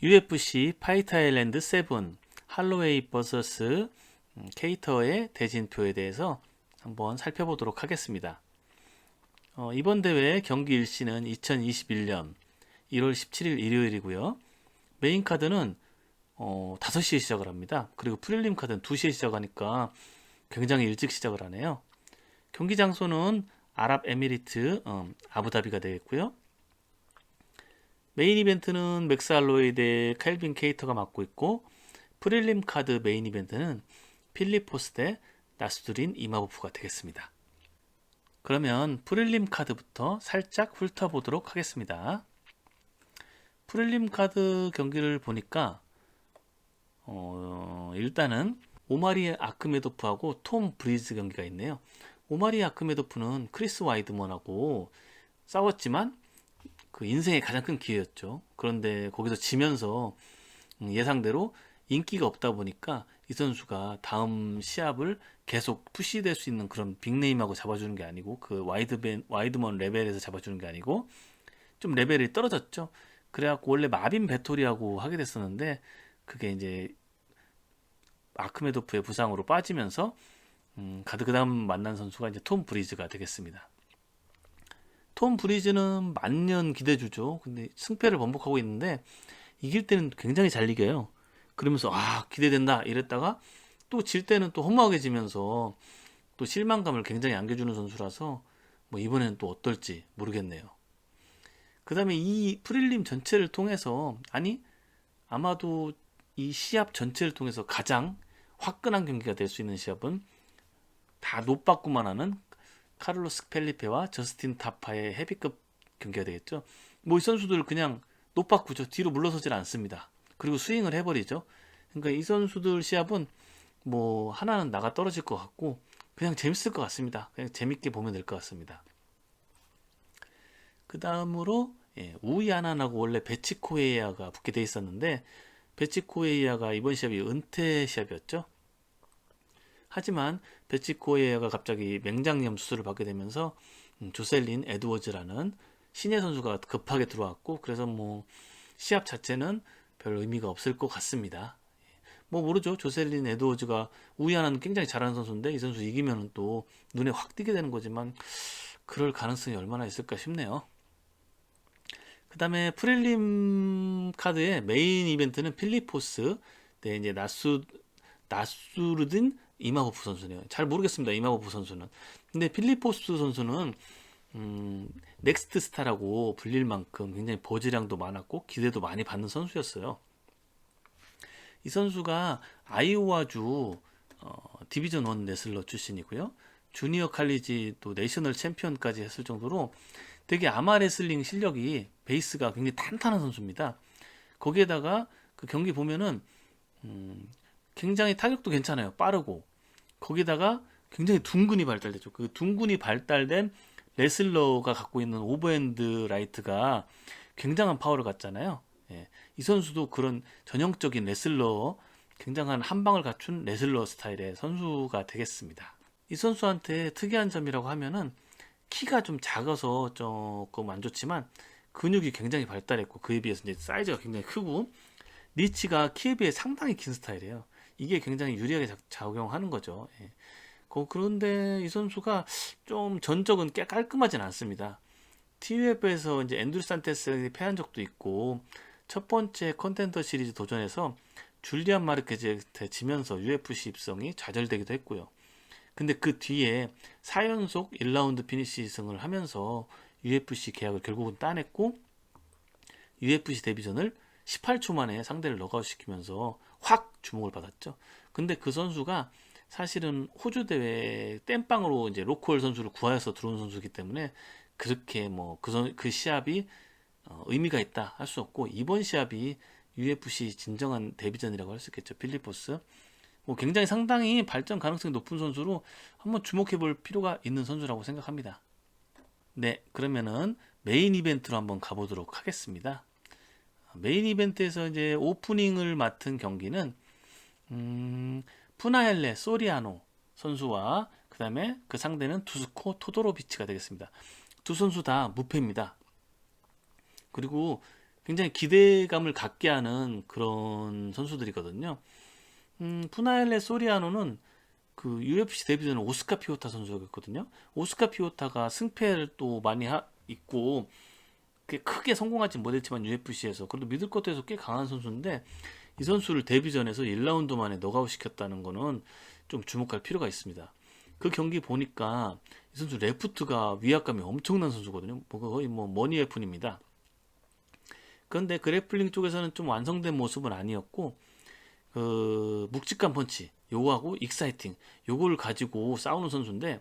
UFC 파이트 아일랜드 7 할로웨이 vs 케이터의 대진표에 대해서 한번 살펴보도록 하겠습니다. 이번 대회 경기 일시는 2021년 1월 17일 일요일이고요. 메인 카드는 5시에 시작을 합니다. 그리고 프릴림 카드는 2시에 시작하니까 굉장히 일찍 시작을 하네요. 경기 장소는 아랍에미리트 아부다비가 되겠고요. 메인 이벤트는 맥스 할로웨이 대 켈빈 케이터가 맡고 있고, 프릴림 카드 메인 이벤트는 필립 포스 대 나스두린 이마보프가 되겠습니다. 그러면 프릴림 카드부터 살짝 훑어보도록 하겠습니다. 프릴림 카드 경기를 보니까 일단은 오마리 아크메도프하고 톰 브리즈 경기가 있네요. 오마리 아크메도프는 크리스 와이드먼하고 싸웠지만 그 인생의 가장 큰 기회였죠. 그런데 거기서 지면서 예상대로 인기가 없다 보니까 이 선수가 다음 시합을 계속 푸시될 수 있는 그런 빅네임하고 잡아주는 게 아니고, 그 와이드먼 레벨에서 잡아주는 게 아니고 좀 레벨이 떨어졌죠. 그래갖고 원래 마빈 베토리하고 하게 됐었는데, 그게 이제 아크메도프의 부상으로 빠지면서 그 다음 만난 선수가 이제 톰 브리즈가 되겠습니다. 톰 브리즈는 만년 기대주죠. 근데 승패를 번복하고 있는데 이길 때는 굉장히 잘 이겨요. 그러면서 기대된다 이랬다가 또 질 때는 또 허무하게 지면서 또 실망감을 굉장히 안겨주는 선수라서 뭐 이번에는 또 어떨지 모르겠네요. 그 다음에 이 프릴림 전체를 통해서, 아마도 이 시합 전체를 통해서 가장 화끈한 경기가 될 수 있는 시합은 다 노빠꾸만 하는 카를로스 펠리페와 저스틴 타파의 헤비급 경기가 되겠죠. 뭐 이 선수들 그냥 노빠꾸죠. 뒤로 물러서질 않습니다. 그리고 스윙을 해버리죠. 그러니까 이 선수들 시합은 뭐 하나는 나가 떨어질 것 같고 그냥 재밌을 것 같습니다. 그냥 재밌게 보면 될 것 같습니다. 그 다음으로 우이아난하고 원래 베치코에이아가 붙게 돼 있었는데, 베치코에이아가 이번 시합이 은퇴 시합이었죠. 하지만 베치코에이아가 갑자기 맹장염 수술을 받게 되면서 조셀린 에드워즈라는 신예 선수가 급하게 들어왔고, 그래서 뭐 시합 자체는 별 의미가 없을 것 같습니다. 뭐 모르죠. 조셀린 에드워즈가 우이아나는 굉장히 잘하는 선수인데 이 선수 이기면 또 눈에 확 띄게 되는 거지만 그럴 가능성이 얼마나 있을까 싶네요. 그 다음에 프릴림 카드의 메인 이벤트는 필리포스 네, 이제 나수르딘 이마호프 선수네요. 잘 모르겠습니다. 이마호프 선수는. 근데 필리포스 선수는 넥스트 스타라고 불릴 만큼 굉장히 버즈량도 많았고 기대도 많이 받는 선수였어요. 이 선수가 아이오와주 디비전 1 레슬러 출신이고요. 주니어 칼리지 또 내셔널 챔피언까지 했을 정도로 되게 아마레슬링 실력이 베이스가 굉장히 탄탄한 선수입니다. 거기에다가 그 경기 보면은 굉장히 타격도 괜찮아요. 빠르고 거기다가 굉장히 둥근이 발달되죠. 그 둥근이 발달된 레슬러가 갖고 있는 오버핸드 라이트가 굉장한 파워를 갖잖아요. 이 선수도 그런 전형적인 레슬러, 굉장한 한방을 갖춘 레슬러 스타일의 선수가 되겠습니다. 이 선수한테 특이한 점이라고 하면은 키가 좀 작아서 조금 안 좋지만 근육이 굉장히 발달했고, 그에 비해서 이제 사이즈가 굉장히 크고 리치가 키에 비해 상당히 긴 스타일이에요. 이게 굉장히 유리하게 작용하는 거죠. 그런데 이 선수가 좀 전적은 꽤 깔끔하진 않습니다. TUF에서 이제 앤드루 산테스에 패한 적도 있고, 첫 번째 컨텐더 시리즈 도전에서 줄리안 마르케즈한테 지면서 UFC 입성이 좌절되기도 했고요. 근데 그 뒤에 4연속 1라운드 피니시 승을 하면서 UFC 계약을 결국은 따냈고, UFC 데뷔전을 18초 만에 상대를 넉아웃 시키면서 확 주목을 받았죠. 근데 그 선수가 사실은 호주 대회 땜빵으로 이제 로컬 선수를 구하여서 들어온 선수이기 때문에 그렇게 뭐 그 시합이 의미가 있다 할 수 없고, 이번 시합이 UFC 진정한 데뷔전이라고 할 수 있겠죠. 필리포스 뭐 굉장히 상당히 발전 가능성이 높은 선수로 한번 주목해 볼 필요가 있는 선수라고 생각합니다. 네, 그러면은 메인 이벤트로 한번 가보도록 하겠습니다. 메인 이벤트에서 이제 오프닝을 맡은 경기는 푸나헬레 소리아노 선수와 그 다음에 그 상대는 두스코 토도로비치가 되겠습니다. 두 선수 다 무패입니다. 그리고 굉장히 기대감을 갖게 하는 그런 선수들이거든요. 푸나엘레 소리아노는 그 UFC 데뷔 전에 오스카 피오타 선수였거든요. 오스카 피오타가 승패를 또 많이 있고 크게 성공하지 못했지만 UFC에서 그래도 미들컷에서 꽤 강한 선수인데 이 선수를 데뷔전에서 1라운드 만에 너가웃 시켰다는 거는 좀 주목할 필요가 있습니다. 그 경기 보니까 이 선수 레프트가 위압감이 엄청난 선수거든요. 거의 뭐 머니 웨폰입니다. 그런데 그래플링 쪽에서는 좀 완성된 모습은 아니었고 그 묵직한 펀치 요거하고 익사이팅 요거를 가지고 싸우는 선수인데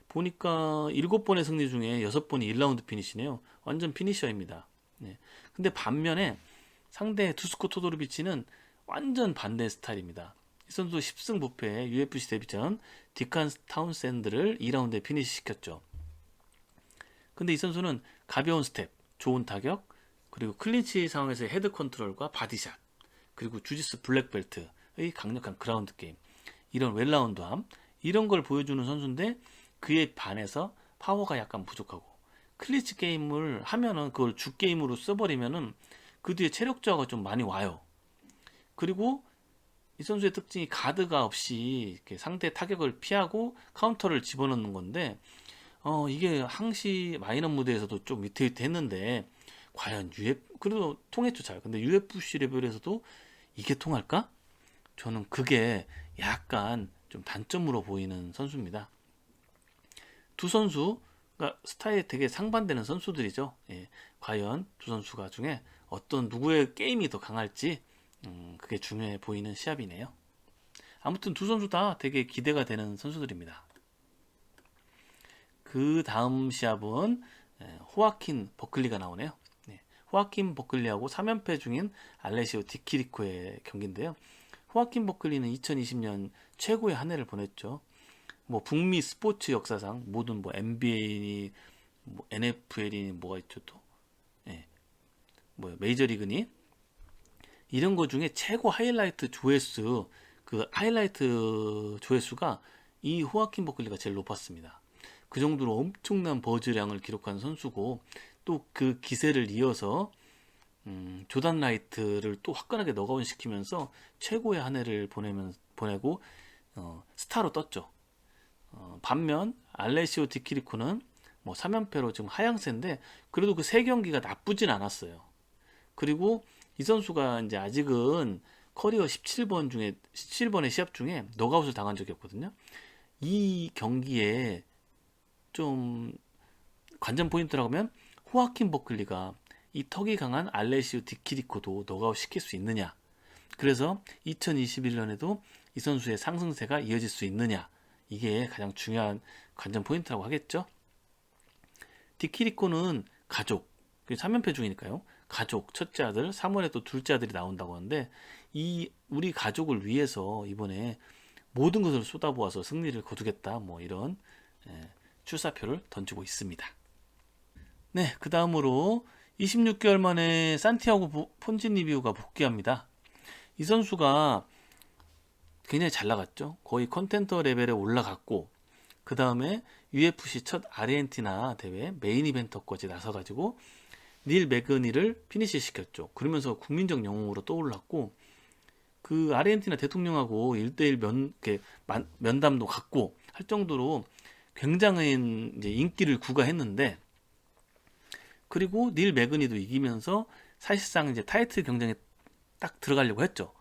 보니까 7번의 승리 중에 6번이 1라운드 피니시네요. 완전 피니셔입니다. 네. 근데 반면에 상대 투스코 토도르비치는 완전 반대 스타일입니다. 이 선수 10승 무패 UFC 데뷔 전 디칸 타운샌드를 2라운드에 피니시 시켰죠. 근데 이 선수는 가벼운 스텝, 좋은 타격, 그리고 클린치 상황에서의 헤드 컨트롤과 바디샷, 그리고 주짓수 블랙벨트의 강력한 그라운드 게임, 이런 웰라운드함, 이런 걸 보여주는 선수인데 그에 반해서 파워가 약간 부족하고 클린치 게임을 하면은 그걸 주 게임으로 써버리면은 그 뒤에 체력 저하가 좀 많이 와요. 그리고 이 선수의 특징이 가드가 없이 이렇게 상대 타격을 피하고 카운터를 집어넣는 건데 이게 항시 마이너 무대에서도 좀 위태위태했는데 과연 그래도 통했죠 잘. 근데 UFC 레벨에서도 이게 통할까? 저는 그게 약간 좀 단점으로 보이는 선수입니다. 두 선수가 스타일이 되게 상반되는 선수들이죠. 예, 과연 두 선수가 중에 어떤 누구의 게임이 더 강할지 그게 중요해 보이는 시합이네요. 아무튼 두 선수 다 되게 기대가 되는 선수들입니다. 그 다음 시합은 호아킨 버클리가 나오네요. 네, 호아킨 버클리하고 3연패 중인 알레시오 디키리코의 경기인데요. 호아킨 버클리는 2020년 최고의 한 해를 보냈죠. 뭐 북미 스포츠 역사상 모든 뭐 NBA니 뭐 NFL이니 뭐가 있죠 또, 예, 뭐 메이저리그니 이런 거 중에 최고 하이라이트 조회수 그 하이라이트 조회수가 이 호아킨 버클리가 제일 높았습니다. 그 정도로 엄청난 버즈량을 기록한 선수고 또 그 기세를 이어서 조단 라이트를 또 화끈하게 너가웃 시키면서 최고의 한 해를 보내고 스타로 떴죠. 반면 알레시오 디키리코는 뭐 3연패로 지금 하향세인데 그래도 그 세 경기가 나쁘진 않았어요. 그리고 이 선수가 이제 아직은 커리어 17번의 시합 중에 너가웃을 당한 적이 없거든요. 이 경기에 좀 관전 포인트라고 하면 호아킨 버클리가 이 턱이 강한 알레시오 디키리코도 너가웃 시킬 수 있느냐. 그래서 2021년에도 이 선수의 상승세가 이어질 수 있느냐. 이게 가장 중요한 관전 포인트라고 하겠죠. 디키리코는 가족, 3연패 중이니까요. 가족, 첫째 아들, 3월에 또 둘째 아들이 나온다고 하는데 이 우리 가족을 위해서 이번에 모든 것을 쏟아부어서 승리를 거두겠다. 뭐 이런 출사표를 던지고 있습니다. 네, 그 다음으로 26개월 만에 산티아고 폰지니비우가 복귀합니다. 이 선수가 굉장히 잘 나갔죠. 거의 컨텐터 레벨에 올라갔고 그 다음에 UFC 첫 아르헨티나 대회 메인 이벤터까지 나서가지고 닐 매그니를 피니시 시켰죠. 그러면서 국민적 영웅으로 떠올랐고 그 아르헨티나 대통령하고 1대1 면담도 갖고 할 정도로 굉장한 이제 인기를 구가했는데 그리고 닐 매그니도 이기면서 사실상 이제 타이틀 경쟁에 딱 들어가려고 했죠.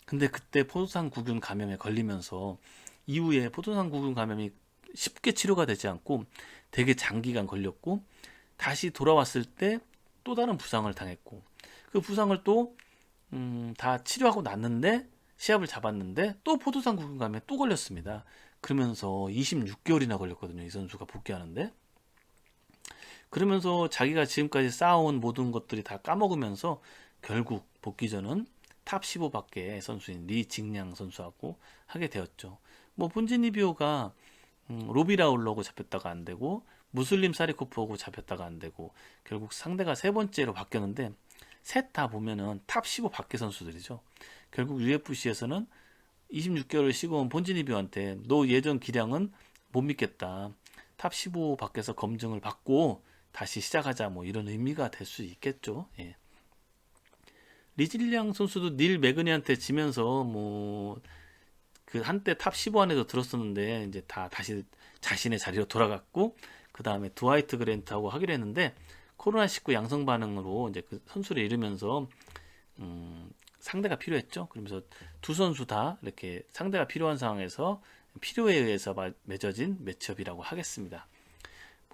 근데 그때 포도당 구균 감염에 걸리면서 이후에 포도당 구균 감염이 쉽게 치료가 되지 않고 되게 장기간 걸렸고 다시 돌아왔을 때 또 다른 부상을 당했고 그 부상을 또 다 치료하고 났는데 시합을 잡았는데 또 포도당 구균 감염에 또 걸렸습니다. 그러면서 26개월이나 걸렸거든요. 이 선수가 복귀하는데. 그러면서 자기가 지금까지 쌓아온 모든 것들이 다 까먹으면서 결국 복귀전은 탑 15밖에 선수인 리 징량 선수하고 하게 되었죠. 뭐 본지니비오가 로비라울러고 잡혔다가 안 되고 무슬림 사리코프하고 잡혔다가 안 되고 결국 상대가 세 번째로 바뀌었는데 셋 다 보면은 탑 15 밖의 선수들이죠. 결국 UFC에서는 26개월을 쉬고 온 본지니비오한테 너 예전 기량은 못 믿겠다. 탑 15 밖에서 검증을 받고 다시 시작하자 뭐 이런 의미가 될 수 있겠죠. 예. 리질리앙 선수도 닐 매그니한테 지면서 뭐 그 한때 탑 15 안에도 들었었는데 이제 다 다시 자신의 자리로 돌아갔고 그 다음에 드와이트 그랜트하고 하기로 했는데 코로나19 양성 반응으로 이제 그 선수를 잃으면서 상대가 필요했죠. 그러면서 두 선수 다 이렇게 상대가 필요한 상황에서 필요에 의해서 맺어진 매치업이라고 하겠습니다.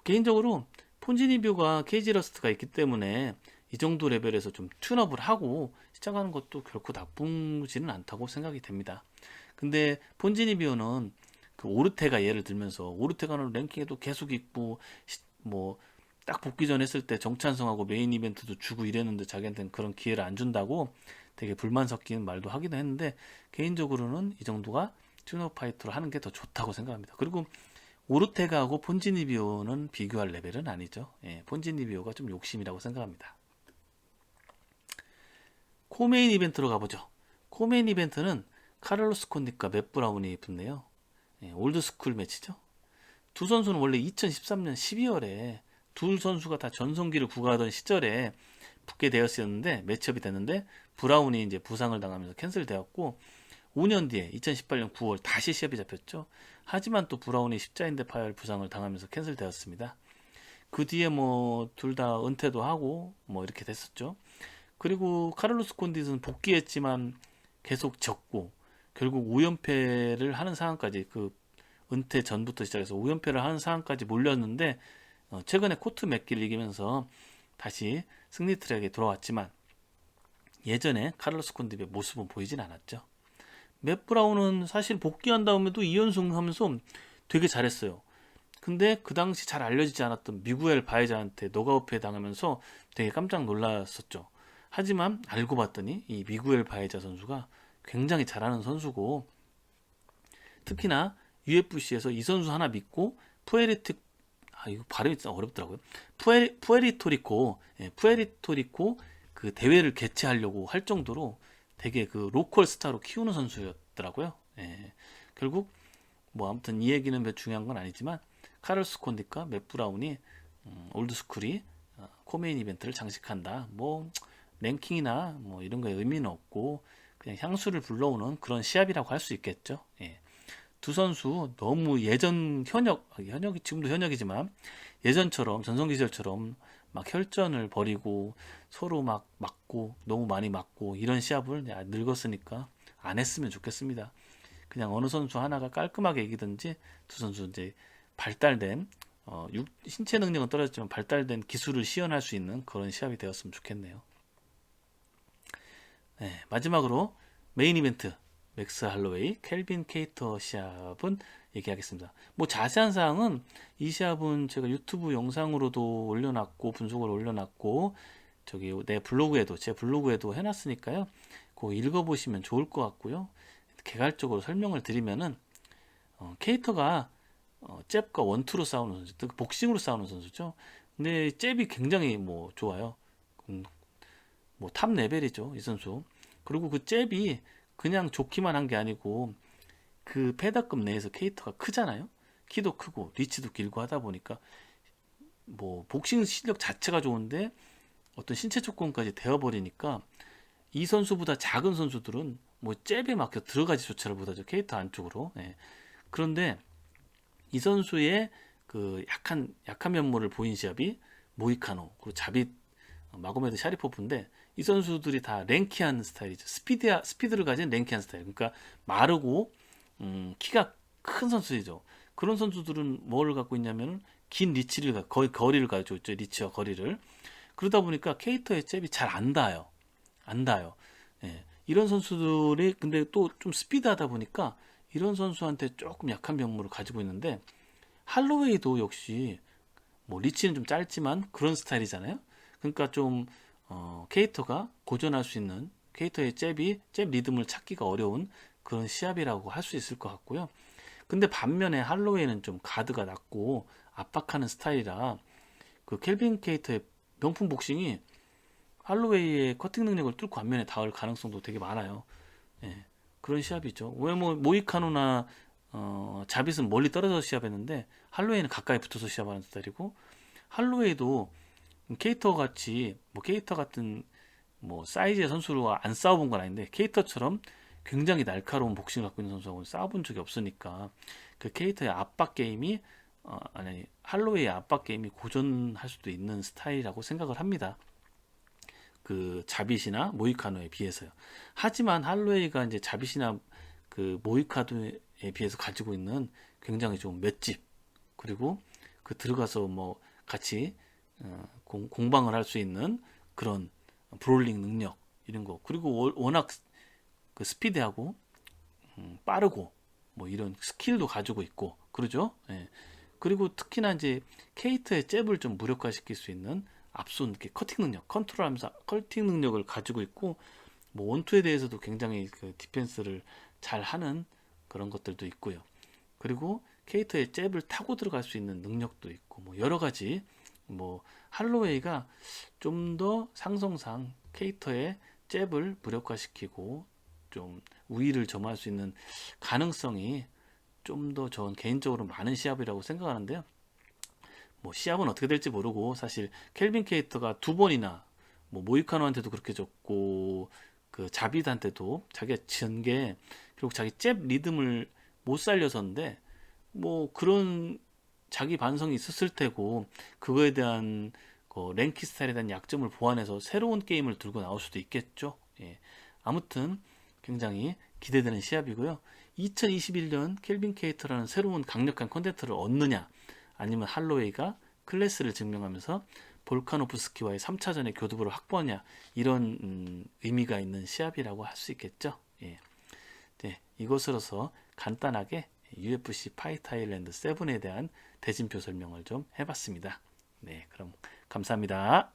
개인적으로 폰지니뷰가 케이지 러스트가 있기 때문에 이 정도 레벨에서 좀 튠업을 하고 시작하는 것도 결코 나쁘지는 않다고 생각이 됩니다. 근데 폰지니비오는 그 오르테가 예를 들면서 오르테가는 랭킹에도 계속 있고 뭐 딱 복귀 전 했을 때 정찬성하고 메인 이벤트도 주고 이랬는데 자기한테는 그런 기회를 안 준다고 되게 불만 섞인 말도 하기도 했는데 개인적으로는 이 정도가 튠업 파이터로 하는 게 더 좋다고 생각합니다. 그리고 오르테가하고 폰지니비오는 비교할 레벨은 아니죠. 예, 폰지니비오가 좀 욕심이라고 생각합니다. 코메인 이벤트로 가보죠. 코메인 이벤트는 카를로스 콘디과 맷 브라운이 붙네요. 예, 올드스쿨 매치죠. 두 선수는 원래 2013년 12월에 둘 선수가 다 전성기를 구가하던 시절에 붙게 되었었는데 매치업이 됐는데 브라운이 이제 부상을 당하면서 캔슬되었고 5년 뒤에 2018년 9월 다시 시합이 잡혔죠. 하지만 또 브라운이 십자인대 파열 부상을 당하면서 캔슬되었습니다. 그 뒤에 뭐 둘 다 은퇴도 하고 뭐 이렇게 됐었죠. 그리고 카를로스 콘디는 복귀했지만 계속 졌고 결국 5연패를 하는 상황까지 그 은퇴 전부터 시작해서 5연패를 하는 상황까지 몰렸는데 최근에 코트 맥기를 이기면서 다시 승리 트랙에 돌아왔지만 예전에 카를로스 콘디의 모습은 보이진 않았죠. 맷 브라운은 사실 복귀한 다음에도 2연승 하면서 되게 잘했어요. 근데 그 당시 잘 알려지지 않았던 미구엘 바에자한테 노가우패 당하면서 되게 깜짝 놀랐었죠. 하지만 알고 봤더니 이 미구엘 바에자 선수가 굉장히 잘하는 선수고 특히나 UFC에서 이 선수 하나 믿고 이거 발음이 진짜 어렵더라고요. 푸에르토리코 그 대회를 개최하려고 할 정도로 되게 그 로컬 스타로 키우는 선수였더라고요. 예. 결국 뭐 아무튼 이 얘기는 몇 중요한 건 아니지만 카를로스 콘디과 맷 브라운이 올드스쿨이 코메인 이벤트를 장식한다. 뭐 랭킹이나 뭐 이런 거에 의미는 없고 그냥 향수를 불러오는 그런 시합이라고 할 수 있겠죠. 예. 두 선수 너무 현역이 지금도 현역이지만 예전처럼 전성기 시절처럼 막 혈전을 벌이고 서로 막 맞고 너무 많이 맞고 이런 시합을 늙었으니까 안 했으면 좋겠습니다. 그냥 어느 선수 하나가 깔끔하게 이기든지 두 선수 이제 발달된 신체 능력은 떨어졌지만 발달된 기술을 시연할 수 있는 그런 시합이 되었으면 좋겠네요. 네, 마지막으로 메인 이벤트 맥스 할로웨이, 켈빈 케이터 시합은 얘기하겠습니다. 뭐 자세한 사항은 이 시합은 제가 유튜브 영상으로도 올려놨고 분석을 올려놨고 저기 내 블로그에도 제 블로그에도 해놨으니까요. 그거 읽어보시면 좋을 것 같고요. 개괄적으로 설명을 드리면은 케이터가 잽과 원투로 싸우는 선수, 복싱으로 싸우는 선수죠. 근데 잽이 굉장히 뭐 좋아요. 뭐 탑 레벨이죠, 이 선수. 그리고 그 잽이 그냥 좋기만 한 게 아니고 그 패더급 내에서 케이터가 크잖아요. 키도 크고 리치도 길고 하다 보니까 뭐 복싱 실력 자체가 좋은데 어떤 신체 조건까지 되어버리니까 이 선수보다 작은 선수들은 뭐 잽에 막혀 들어가지조차를 못하죠. 케이터 안쪽으로. 예. 그런데 이 선수의 그 약한 면모를 보인 시합이 모이카노 그리고 자빗 마고메드 샤리포프인데 이 선수들이 다 랭키한 스타일이죠. 스피드를 가진 랭키한 스타일. 그러니까 마르고 키가 큰 선수이죠. 그런 선수들은 뭘 갖고 있냐면 긴 리치를 거리를 가지고 있죠. 리치와 거리를. 그러다 보니까 케이터의 잽이 잘 안 닿아요. 안 닿아요. 예. 이런 선수들이 근데 또 좀 스피드하다 보니까 이런 선수한테 조금 약한 면모를 가지고 있는데 할로웨이도 역시 뭐 리치는 좀 짧지만 그런 스타일이잖아요. 그러니까 좀 케이터가 고전할 수 있는 케이터의 잽 리듬을 찾기가 어려운 그런 시합이라고 할 수 있을 것 같고요. 근데 반면에 할로웨이는 좀 가드가 낮고 압박하는 스타일이라 그 켈빈 케이터의 명품 복싱이 할로웨이의 커팅 능력을 뚫고 앞면에 닿을 가능성도 되게 많아요. 예, 그런 시합이죠. 왜 뭐 모이카노나 자빗은 멀리 떨어져서 시합했는데 할로웨이는 가까이 붙어서 시합하는 스타일이고 할로웨이도 케이터 같이 뭐 케이터 같은 뭐 사이즈의 선수로 안 싸워본 건 아닌데 케이터처럼 굉장히 날카로운 복싱을 갖고 있는 선수하고는 싸워본 적이 없으니까 그 케이터의 압박 게임이 아니 할로웨이의 압박 게임이 고전할 수도 있는 스타일이라고 생각을 합니다. 그 자빗이나 모이카노에 비해서요. 하지만 할로웨이가 이제 자빗이나 그 모이카노에 비해서 가지고 있는 굉장히 좀 맷집, 그리고 그 들어가서 뭐 같이 공방을 할 수 있는 그런 브롤링 능력 이런 거, 그리고 워낙 그 스피드하고 빠르고 뭐 이런 스킬도 가지고 있고 그러죠. 예. 그리고 특히나 이제 케이트의 잽을 좀 무력화시킬 수 있는 앞손 이렇게 커팅 능력, 컨트롤하면서 커팅 능력을 가지고 있고, 뭐 원투에 대해서도 굉장히 그 디펜스를 잘 하는 그런 것들도 있고요. 그리고 케이터의 잽을 타고 들어갈 수 있는 능력도 있고, 뭐 여러 가지, 뭐 할로웨이가 좀 더 상성상 케이터의 잽을 무력화시키고 좀 우위를 점할 수 있는 가능성이 좀 더 전 개인적으로 많은 시합이라고 생각하는데요. 뭐 시합은 어떻게 될지 모르고, 사실 켈빈 케이터가 두 번이나 뭐 모이카노한테도 그렇게 졌고 그 자빗한테도 자기가 진 게 결국 자기 잽 리듬을 못 살려서인데, 뭐 그런 자기 반성이 있었을 테고 그거에 대한 그 랭키 스타일에 대한 약점을 보완해서 새로운 게임을 들고 나올 수도 있겠죠. 예. 아무튼 굉장히 기대되는 시합이고요. 2021년 켈빈 케이터라는 새로운 강력한 컨텐츠를 얻느냐, 아니면 할로웨이가 클래스를 증명하면서 볼카노프스키와의 3차전의 교두보를 확보하냐, 이런 의미가 있는 시합이라고 할 수 있겠죠. 예. 네, 이것으로서 간단하게 UFC 파이트 아일랜드 7에 대한 대진표 설명을 좀 해봤습니다. 네, 그럼 감사합니다.